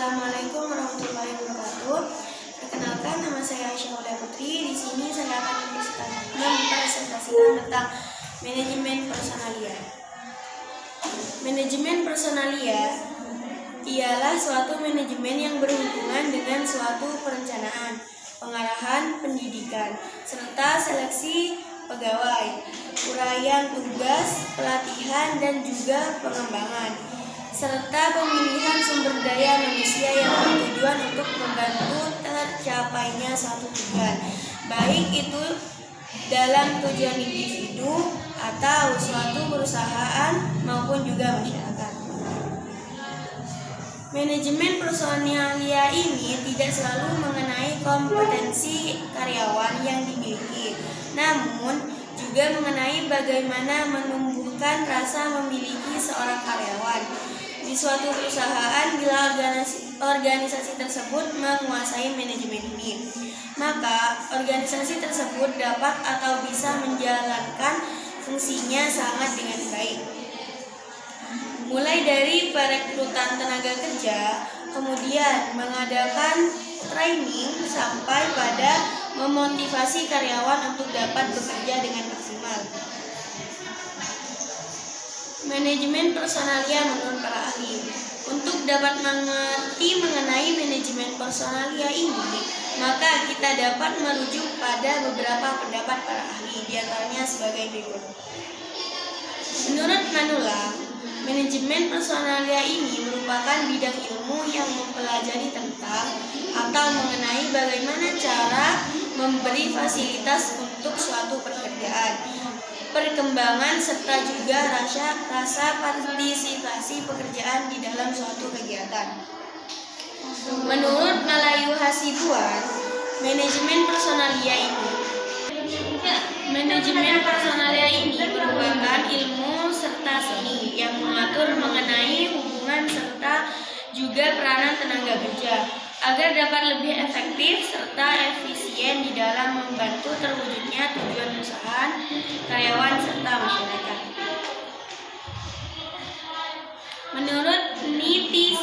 Assalamualaikum warahmatullahi wabarakatuh. Perkenalkan, nama saya Aisyah Aulia Putri. Di sini saya akan mempresentasikan tentang manajemen personalia. Manajemen personalia ialah suatu manajemen yang berhubungan dengan suatu perencanaan, pengarahan pendidikan, serta seleksi pegawai, uraian tugas, pelatihan, dan juga pengembangan, serta pemilihan sumber daya manusia yang bertujuan untuk membantu tercapainya suatu tujuan, baik itu dalam tujuan individu atau suatu perusahaan maupun juga masyarakat. Manajemen personalia ini tidak selalu mengenai kompetensi karyawan yang dimiliki, namun juga mengenai bagaimana menumbuhkan rasa memiliki seorang karyawan di suatu perusahaan. Bila organisasi tersebut menguasai manajemen ini, maka organisasi tersebut dapat atau bisa menjalankan fungsinya sangat dengan baik. Mulai dari perekrutan tenaga kerja, kemudian mengadakan training, sampai pada memotivasi karyawan untuk dapat bekerja dengan maksimal. Manajemen personalia menurut para ahli. Untuk dapat mengerti mengenai manajemen personalia ini, maka kita dapat merujuk pada beberapa pendapat para ahli, diantaranya sebagai berikut. Menurut Manulang, manajemen personalia ini merupakan bidang ilmu yang mempelajari tentang atau mengenai bagaimana cara memberi fasilitas untuk suatu pekerjaan, perkembangan, serta juga rasa partisipasi pekerjaan di dalam suatu kegiatan. Menurut Malayu Hasibuan, manajemen personalia ini merupakan ilmu serta seni yang mengatur mengenai hubungan serta juga peranan tenaga kerja agar dapat lebih efektif serta efisien di dalam membantu terwujudnya tujuan perusahaan, karyawan, serta masyarakat. Menurut Niti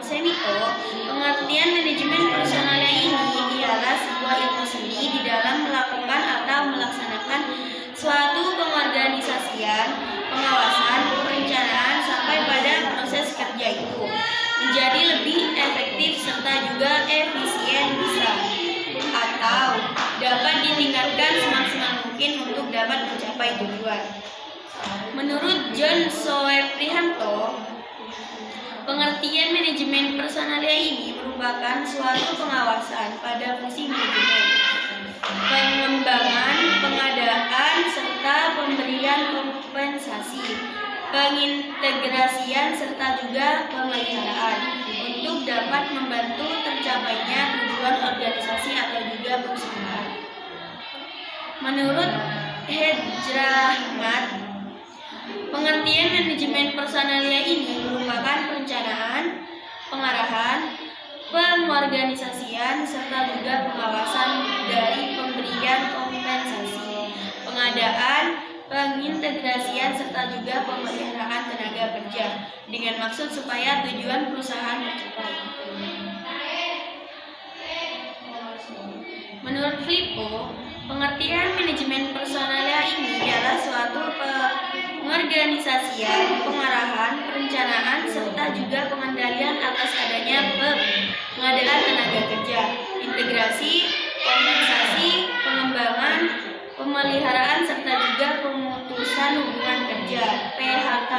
Semito, pengertian manajemen personalia ini ialah sebuah ilmu seni di dalam melakukan atau melaksanakan suatu pengorganisasian, pengawasan, perencanaan sampai pada proses kerja itu menjadi lebih efektif serta juga efisien bisa atau dapat ditingkatkan semaksimal mungkin untuk dapat mencapai tujuan. Menurut John Soeprihanto, pengertian manajemen personalia ini merupakan suatu pengawasan pada fungsi manajemen, pengembangan, pengadaan, serta pemberian kompensasi, pengintegrasian, serta juga pemeliharaan untuk dapat membantu tercapainya tujuan organisasi atau juga perusahaan. Menurut Hedrahmat, pengertian manajemen personalia ini merupakan perencanaan, pengarahan, pengorganisasian, serta juga pengawasan dari pemberian kompensasi, pengadaan, pengintegrasian, serta juga pemeliharaan tenaga kerja dengan maksud supaya tujuan perusahaan tercapai. Menurut Filippo, pengertian manajemen personalia ini adalah suatu pengorganisasian, pengarahan, perencanaan, serta juga pengendalian atas adanya pengadaan tenaga kerja, integrasi, kompensasi, pengembangan, pemeliharaan, serta juga pemutusan hubungan kerja (PHK)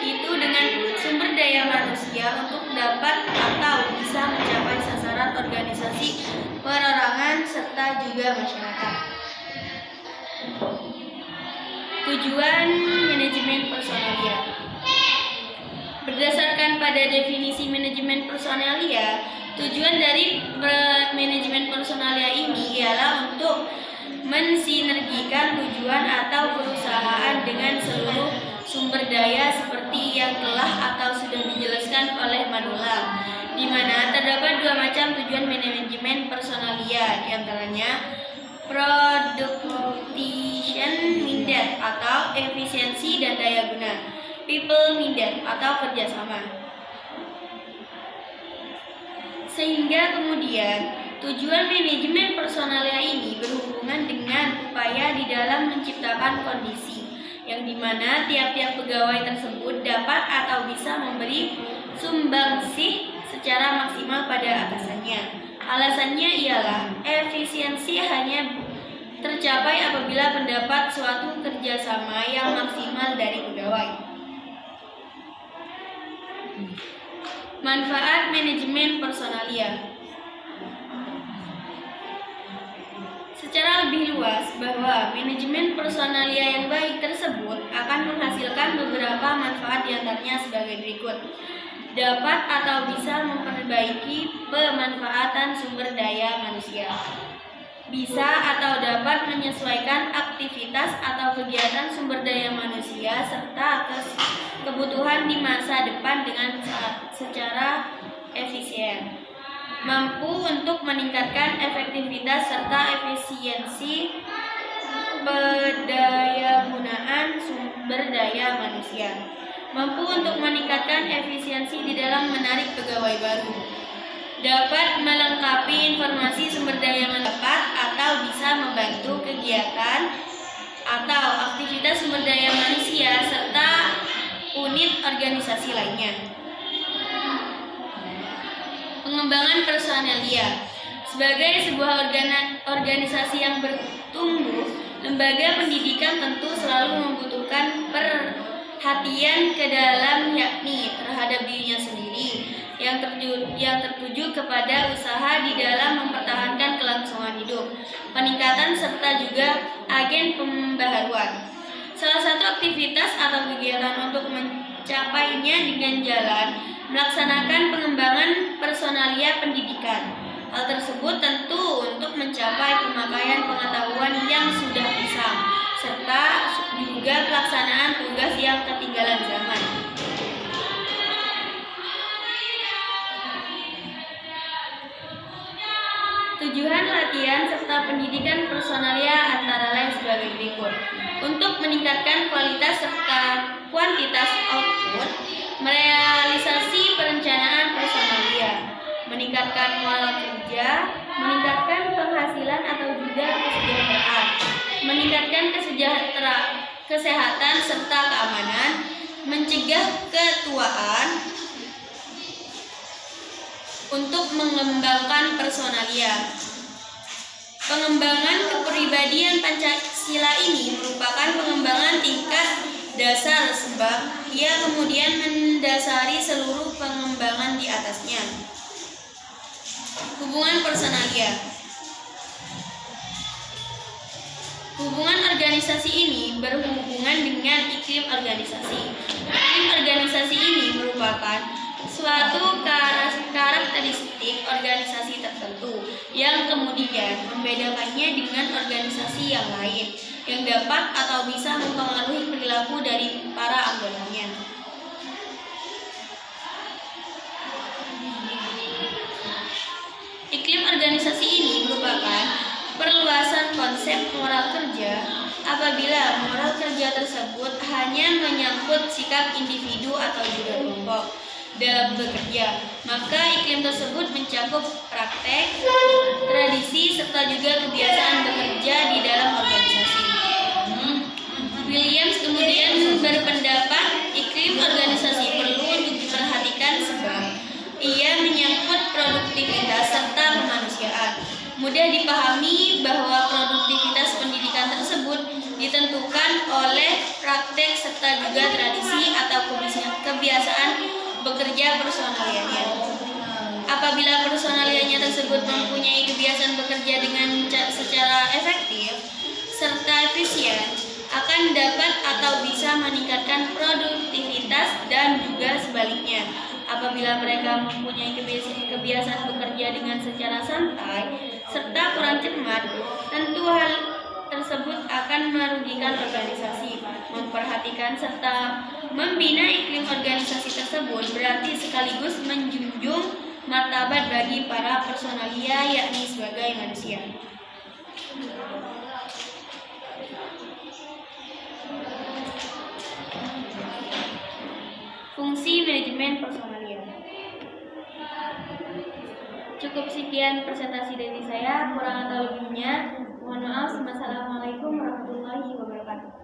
itu dengan sumber daya manusia untuk dapat atau bisa mencapai sasaran organisasi, perorangan, serta juga masyarakat. Tujuan manajemen personalia. Berdasarkan pada definisi manajemen personalia, tujuan dari manajemen personalia ini ialah untuk mensinergikan tujuan atau perusahaan dengan seluruh sumber daya seperti yang telah atau sudah dijelaskan oleh Manulang, di mana terdapat dua macam tujuan manajemen personalia, diantaranya production minded atau efisiensi dan daya guna, people minded atau kerjasama. Sehingga kemudian tujuan manajemen personalia ini berhubungan dengan upaya di dalam menciptakan kondisi yang dimana tiap-tiap pegawai tersebut dapat atau bisa memberi sumbangsih secara maksimal pada atasannya. Alasannya ialah efisiensi hanya tercapai apabila mendapat suatu kerjasama yang maksimal dari pegawai. Manfaat manajemen personalia. Secara lebih luas, bahwa manajemen personalia yang baik tersebut akan menghasilkan beberapa manfaat diantaranya sebagai berikut. Dapat atau bisa memperbaiki pemanfaatan sumber daya manusia. Bisa atau dapat menyesuaikan aktivitas atau kegiatan sumber daya manusia serta kebutuhan di masa depan dengan secara efisien. Mampu untuk meningkatkan efektivitas serta efisiensi pendayagunaan sumber daya manusia. Mampu untuk meningkatkan efisiensi di dalam menarik pegawai baru. Dapat melengkapi informasi sumber daya mendapat atau bisa membantu kegiatan atau aktivitas sumber daya manusia serta unit organisasi lainnya. Pengembangan personalia. Sebagai sebuah organisasi yang bertumbuh, lembaga pendidikan tentu selalu membutuhkan perhatian ke dalam yakni terhadap dirinya sendiri yang tertuju kepada usaha di dalam mempertahankan kelangsungan hidup, peningkatan serta juga agen pembaharuan. Salah satu aktivitas atau kegiatan untuk mencapainya dengan jalan melaksanakan pengembangan personalia pendidikan. Hal tersebut tentu untuk mencapai pemakaian pengetahuan yang sudah usang, serta juga pelaksanaan tugas yang ketinggalan zaman. Tujuan latihan serta pendidikan personalia antara lain sebagai berikut. Untuk meningkatkan kualitas serta kuantitas output, merealisasi perencanaan personalia, meningkatkan moral kerja, meningkatkan penghasilan atau juga kesejahteraan, meningkatkan kesehatan serta keamanan, mencegah ketuaan, untuk mengembangkan personalia. Pengembangan kepribadian Pancasila ini merupakan pengembangan tingkat dasar sebab ia kemudian mendasari seluruh pengembangan di atasnya. Hubungan personalia. Hubungan organisasi ini berhubungan dengan iklim organisasi. Iklim organisasi ini merupakan suatu karakteristik organisasi tertentu yang kemudian membedakannya dengan organisasi yang lain yang dapat atau bisa mempengaruhi perilaku dari para anggotanya. Iklim organisasi ini merupakan perluasan konsep moral kerja apabila moral kerja tersebut hanya menyangkut sikap individu atau juga kelompok dalam bekerja, maka iklim tersebut mencakup praktek, tradisi, serta juga kebiasaan bekerja di dalam organisasi. Williams kemudian berpendapat iklim organisasi perlu untuk diperhatikan sebab ia menyangkut produktivitas serta kemanusiaan. Mudah dipahami bahwa produktivitas pendidikan tersebut ditentukan oleh praktek serta juga tradisi atau kebiasaan bekerja personalianya. Apabila personalianya tersebut mempunyai kebiasaan bekerja dengan secara efektif serta efisien, akan dapat atau bisa meningkatkan produktivitas dan juga sebaliknya. Apabila mereka mempunyai kebiasaan bekerja dengan secara santai serta kurang cermat, tentu hal tersebut akan merugikan organisasi. Memperhatikan serta membina iklim organisasi tersebut berarti sekaligus menjunjung martabat bagi para personalia yakni sebagai manusia. Fungsi manajemen personalia. Cukup sekian presentasi dari saya, kurang atau lebihnya mohon maaf. Wassalamualaikum warahmatullahi wabarakatuh.